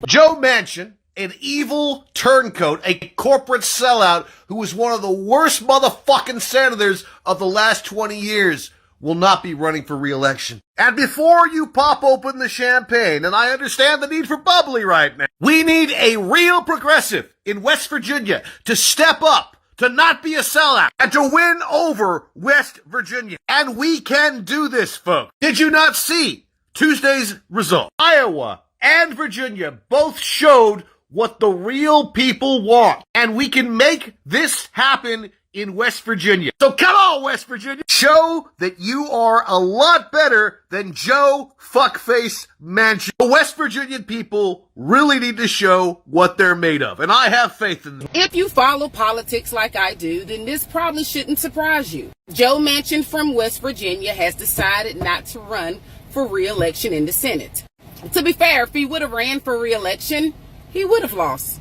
Joe Manchin, an evil turncoat, a corporate sellout who is one of the worst motherfucking senators of the last 20 years, will not be running for re-election. And before you pop open the champagne, and I understand the need for bubbly right now, we need a real progressive in West Virginia to step up, to not be a sellout, and to win over West Virginia. And we can do this, folks. Did you not see Tuesday's result? Iowa and Virginia both showed what the real people want. And we can make this happen in West Virginia. So come on, West Virginia. Show that you are a lot better than Joe Fuckface Manchin. The West Virginian people really need to show what they're made of. And I have faith in them. If you follow politics like I do, then this probably shouldn't surprise you. Joe Manchin from West Virginia has decided not to run for re-election in the Senate. To be fair, if he would have ran for re-election, he would have lost.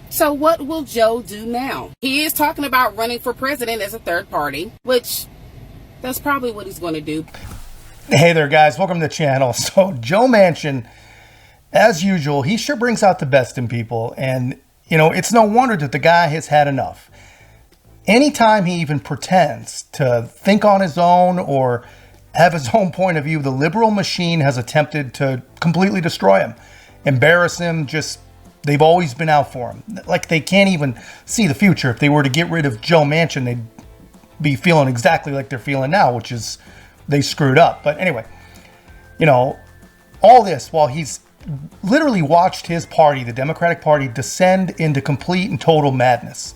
So what will Joe do now? He is talking about running for president as a third party, which that's probably what he's going to do. Hey there, guys. Welcome to the channel. So Joe Manchin, as usual, he sure brings out the best in people. And, you know, it's no wonder that the guy has had enough. Anytime he even pretends to think on his own or have his own point of view, the liberal machine has attempted to completely destroy him, embarrass him. They've always been out for him. Like, they can't even see the future. If they were to get rid of Joe Manchin, they'd be feeling exactly like they're feeling now, which is they screwed up. But anyway, you know, all this while he's literally watched his party, the Democratic Party, descend into complete and total madness.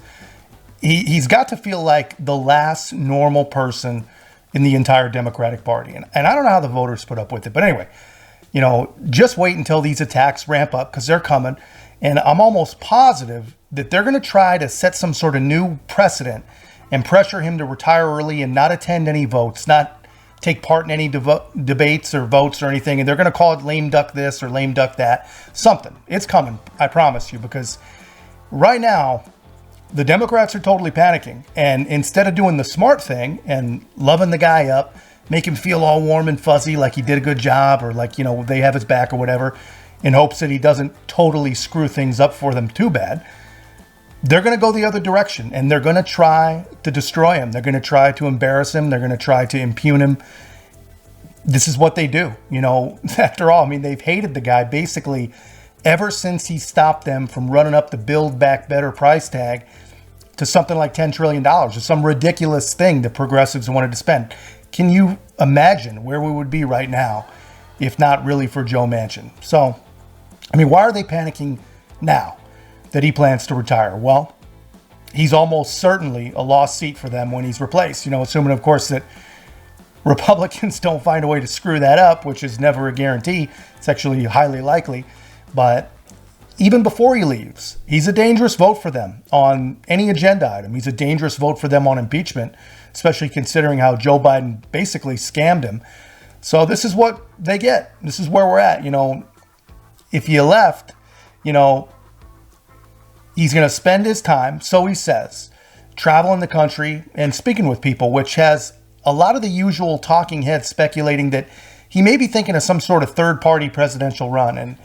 He's got to feel like the last normal person in the entire Democratic Party. And I don't know how the voters put up with it. But anyway, you know, just wait until these attacks ramp up, because they're coming. And I'm almost positive that they're going to try to set some sort of new precedent and pressure him to retire early and not attend any votes, not take part in any debates or votes or anything. And they're going to call it lame duck this or lame duck that. Something. It's coming, I promise you, because right now, the Democrats are totally panicking. And instead of doing the smart thing and loving the guy up, make him feel all warm and fuzzy like he did a good job, or like, you know, they have his back or whatever, in hopes that he doesn't totally screw things up for them too bad, they're going to go the other direction, and they're going to try to destroy him. They're going to try to embarrass him. They're going to try to impugn him. This is what they do. You know, after all, I mean, they've hated the guy basically ever since he stopped them from running up the Build Back Better price tag to something like $10 trillion, or some ridiculous thing that progressives wanted to spend. Can you imagine where we would be right now if not really for Joe Manchin? So, I mean, why are they panicking now that he plans to retire? Well, he's almost certainly a lost seat for them when he's replaced. You know, assuming, of course, that Republicans don't find a way to screw that up, which is never a guarantee. It's actually highly likely. But even before he leaves, he's a dangerous vote for them on any agenda item. He's a dangerous vote for them on impeachment, especially considering how Joe Biden basically scammed him. So this is what they get. This is where we're at. You know, if you left, you know, he's going to spend his time, so he says, traveling the country and speaking with people, which has a lot of the usual talking heads speculating that he may be thinking of some sort of third-party presidential run. And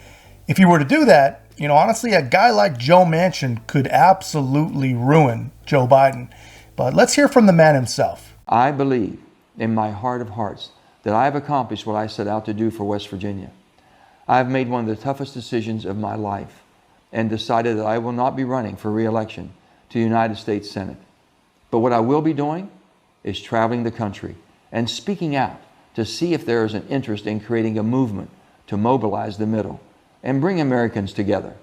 if he were to do that, you know, honestly, a guy like Joe Manchin could absolutely ruin Joe Biden. But let's hear from the man himself. I believe in my heart of hearts that I have accomplished what I set out to do for West Virginia. I've made one of the toughest decisions of my life and decided that I will not be running for re-election to the United States Senate. But what I will be doing is traveling the country and speaking out to see if there is an interest in creating a movement to mobilize the middle and bring Americans together.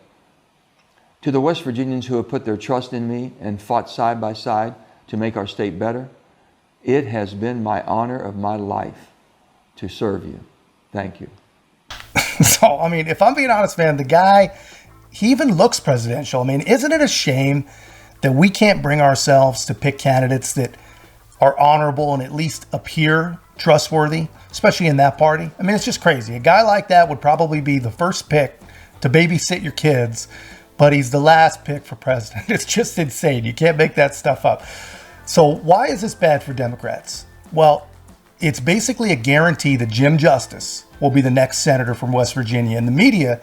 To the West Virginians who have put their trust in me and fought side by side to make our state better, it has been my honor of my life to serve you. Thank you. So, I mean, if I'm being honest, man, the guy, he even looks presidential. I mean, isn't it a shame that we can't bring ourselves to pick candidates that are honorable and at least appear trustworthy, especially in that party? I mean, it's just crazy. A guy like that would probably be the first pick to babysit your kids, but he's the last pick for president. It's just insane. You can't make that stuff up. So why is this bad for Democrats? Well, it's basically a guarantee that Jim Justice will be the next senator from West Virginia. And the media,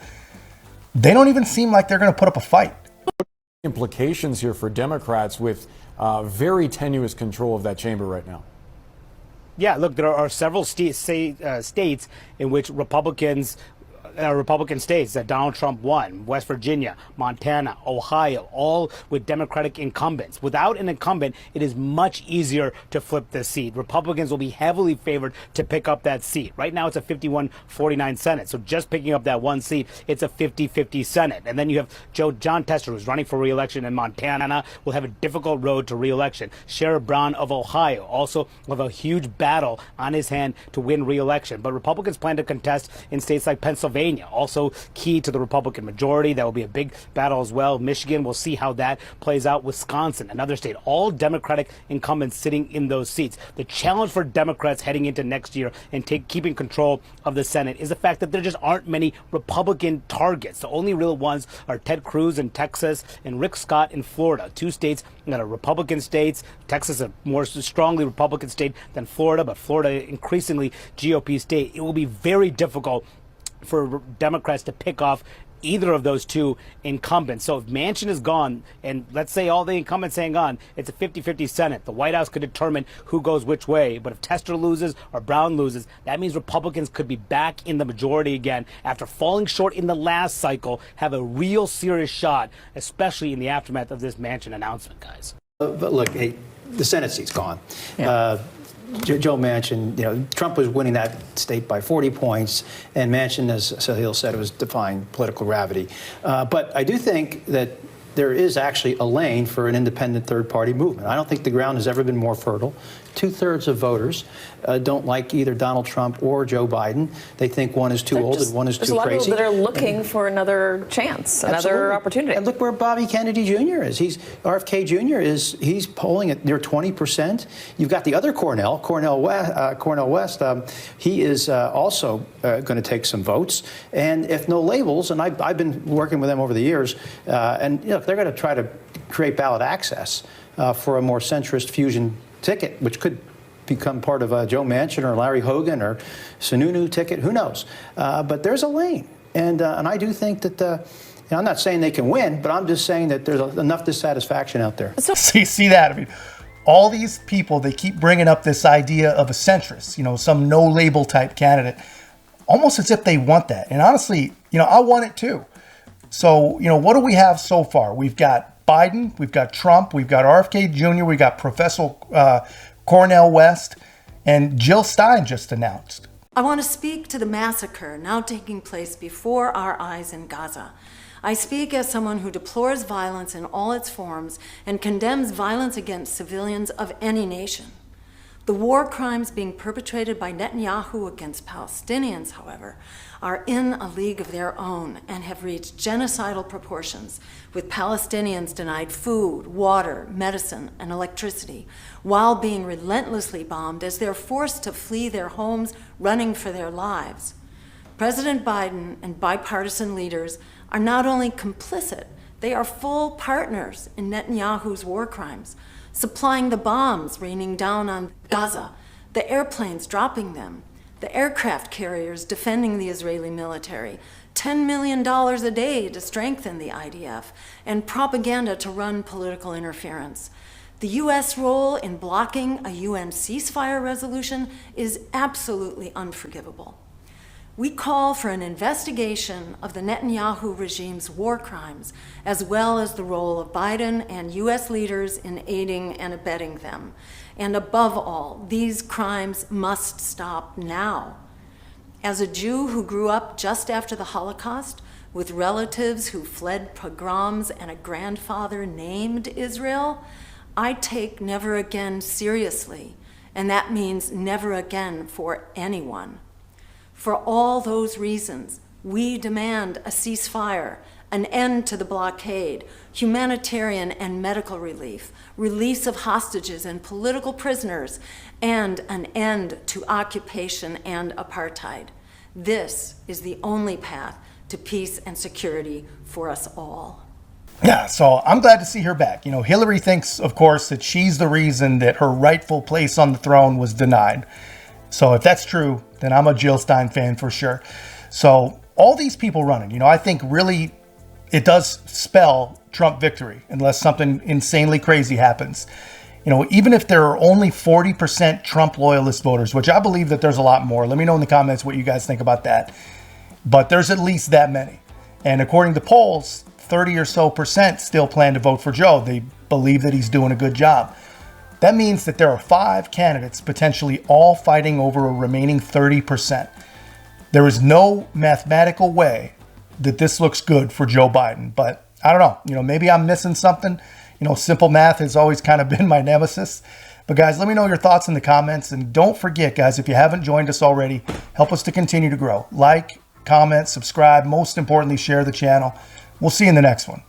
they don't even seem like they're going to put up a fight. Implications here for Democrats with very tenuous control of that chamber right now. Yeah, look, there are several states in which Republican states that Donald Trump won: West Virginia, Montana, Ohio, all with Democratic incumbents. Without an incumbent, it is much easier to flip the seat. Republicans will be heavily favored to pick up that seat. Right now, it's a 51-49 Senate. So just picking up that one seat, it's a 50-50 Senate. And then you have John Tester, who's running for re-election in Montana, will have a difficult road to re-election. Sherrod Brown of Ohio also will have a huge battle on his hand to win re-election. But Republicans plan to contest in states like Pennsylvania, also key to the Republican majority. That will be a big battle as well. Michigan, we'll see how that plays out. Wisconsin, another state, all Democratic incumbents sitting in those seats. The challenge for Democrats heading into next year and keeping control of the Senate is the fact that there just aren't many Republican targets. The only real ones are Ted Cruz in Texas and Rick Scott in Florida, two states that are Republican states. Texas a more strongly Republican state than Florida, but Florida increasingly GOP state. It will be very difficult for Democrats to pick off either of those two incumbents. So if Manchin is gone, and let's say all the incumbents hang on, it's a 50-50 Senate. The White House could determine who goes which way. But if Tester loses or Brown loses, that means Republicans could be back in the majority again after falling short in the last cycle, have a real serious shot, especially in the aftermath of this Manchin announcement, guys. But look, hey, the Senate seat's gone. Yeah. Joe Manchin, Trump was winning that state by 40 points, and Manchin, as Sahil said, was defying political gravity. But I do think that there is actually a lane for an independent third-party movement. I don't think the ground has ever been more fertile. 2/3 of voters don't like either Donald Trump or Joe Biden. They think one is too old and one is too crazy. There's a lot of people that are looking for another chance, another opportunity. And look where Bobby Kennedy Jr. is. RFK Jr. He's polling at near 20%. You've got the other Cornell West. He is also going to take some votes. And if no labels, and I've been working with them over the years, and they're going to try to create ballot access for a more centrist fusion ticket, which could become part of Joe Manchin or Larry Hogan or Sununu ticket. Who knows? But there's a lane. And I do think that, I'm not saying they can win, but I'm just saying that there's enough dissatisfaction out there. See that? I mean, all these people, they keep bringing up this idea of a centrist, some no-label type candidate, almost as if they want that. And honestly, I want it too. So, what do we have so far? We've got Biden, we've got Trump, we've got RFK Jr., we've got Professor Cornell West, and Jill Stein just announced. I want to speak to the massacre now taking place before our eyes in Gaza. I speak as someone who deplores violence in all its forms and condemns violence against civilians of any nation. The war crimes being perpetrated by Netanyahu against Palestinians, however, are in a league of their own and have reached genocidal proportions, with Palestinians denied food, water, medicine, and electricity, while being relentlessly bombed as they're forced to flee their homes, running for their lives. President Biden and bipartisan leaders are not only complicit, they are full partners in Netanyahu's war crimes, supplying the bombs raining down on Gaza, the airplanes dropping them, the aircraft carriers defending the Israeli military, $10 million a day to strengthen the IDF, and propaganda to run political interference. The U.S. role in blocking a UN ceasefire resolution is absolutely unforgivable. We call for an investigation of the Netanyahu regime's war crimes, as well as the role of Biden and U.S. leaders in aiding and abetting them. And above all, these crimes must stop now. As a Jew who grew up just after the Holocaust, with relatives who fled pogroms and a grandfather named Israel, I take never again seriously, and that means never again for anyone. For all those reasons, we demand a ceasefire, an end to the blockade, humanitarian and medical relief, release of hostages and political prisoners, and an end to occupation and apartheid. This is the only path to peace and security for us all. Yeah, so I'm glad to see her back. Hillary thinks, of course, that she's the reason that her rightful place on the throne was denied. So if that's true, then I'm a Jill Stein fan for sure. So all these people running, I think really it does spell Trump victory unless something insanely crazy happens. You know, even if there are only 40% Trump loyalist voters, which I believe that there's a lot more. Let me know in the comments what you guys think about that. But there's at least that many. And according to polls, 30 or so percent still plan to vote for Joe. They believe that he's doing a good job. That means that there are 5 candidates potentially all fighting over a remaining 30%. There is no mathematical way that this looks good for Joe Biden. But I don't know. You know, maybe I'm missing something. You know, simple math has always kind of been my nemesis. But guys, let me know your thoughts in the comments. And don't forget, guys, if you haven't joined us already, help us to continue to grow. Like, comment, subscribe. Most importantly, share the channel. We'll see you in the next one.